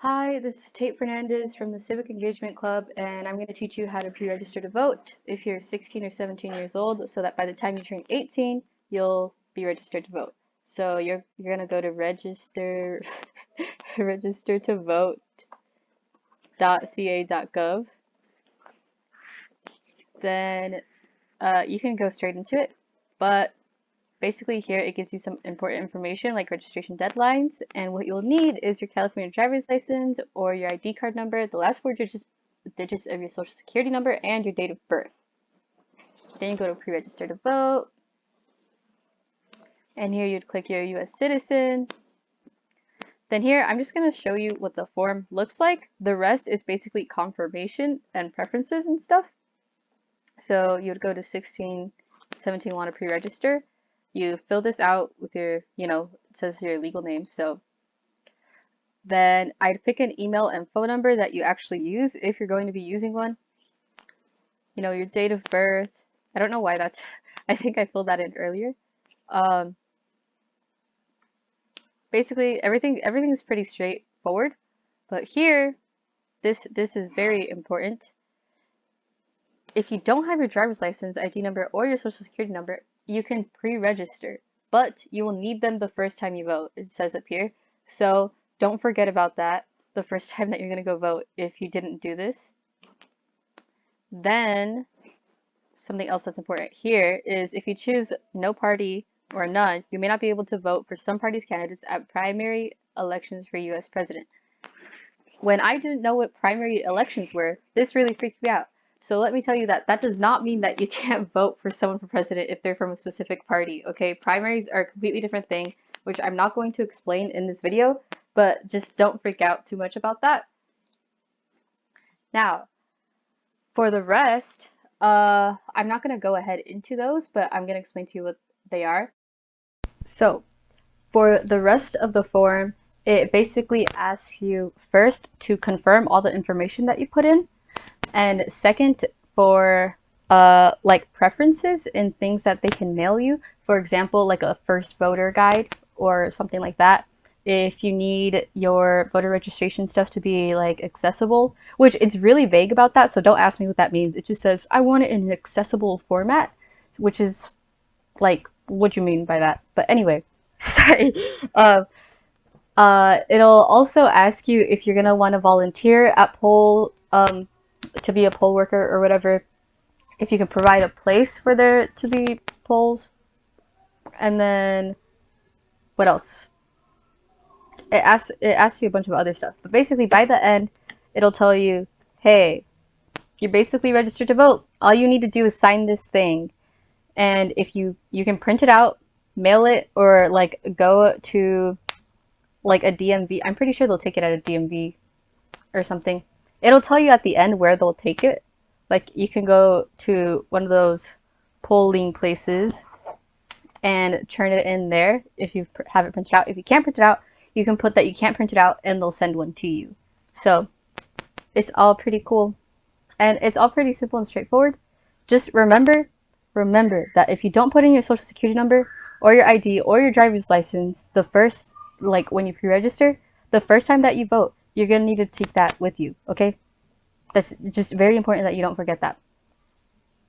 Hi, this is Tate Fernandez from the Civic Engagement Club, and I'm going to teach you how to pre-register to vote if you're 16 or 17 years old, so that by the time you turn 18, you'll be registered to vote. So you're going to go to registertovote.ca.gov. Then you can go straight into it, but basically here it gives you some important information like registration deadlines, and what you'll need is your California driver's license or your ID card number, the last four digits of your social security number, and your date of birth. Then you go to pre-register to vote, and here you'd click your US citizen. Then here I'm just going to show you what the form looks like. The rest is basically confirmation and preferences and stuff. So you would go to 16, 17, want to pre-register. You fill this out with your, it says your legal name. So then I'd pick an email and phone number that you actually use if you're going to be using one. Your date of birth. I don't know why that's, I think I filled that in earlier. Basically everything is pretty straightforward, but here, this is very important. If you don't have your driver's license, ID number, or your social security number, you can pre-register, but you will need them the first time you vote, it says up here. So don't forget about that the first time that you're going to go vote if you didn't do this. Then something else that's important here is if you choose no party or none, you may not be able to vote for some parties' candidates at primary elections for US president. When I didn't know what primary elections were, this really freaked me out. So let me tell you that does not mean that you can't vote for someone for president if they're from a specific party, okay? Primaries are a completely different thing, which I'm not going to explain in this video, but just don't freak out too much about that. Now, for the rest, I'm not going to go ahead into those, but I'm going to explain to you what they are. So, for the rest of the form, it basically asks you first to confirm all the information that you put in, and second for like preferences and things that they can mail you. For example, like a first voter guide or something like that. If you need your voter registration stuff to be like accessible, which it's really vague about that, so don't ask me what that means. It just says I want it in an accessible format, which is like what you mean by that. But anyway, sorry. It'll also ask you if you're gonna want to volunteer at poll to be a poll worker or whatever, if you can provide a place for there to be polls, and then what else? It asks you a bunch of other stuff, but basically by the end it'll tell you, hey, you're basically registered to vote. All you need to do is sign this thing, and if you can print it out, mail it, or like go to like a DMV. I'm pretty sure they'll take it at a DMV or something. It'll tell you at the end where they'll take it. Like you can go to one of those polling places and turn it in there if you have it printed out. If you can't print it out, you can put that you can't print it out and they'll send one to you. So it's all pretty cool. And it's all pretty simple and straightforward. Just remember that if you don't put in your social security number or your ID or your driver's license, the first, like when you pre-register, the first time that you vote, you're going to need to take that with you, okay? That's just very important that you don't forget that.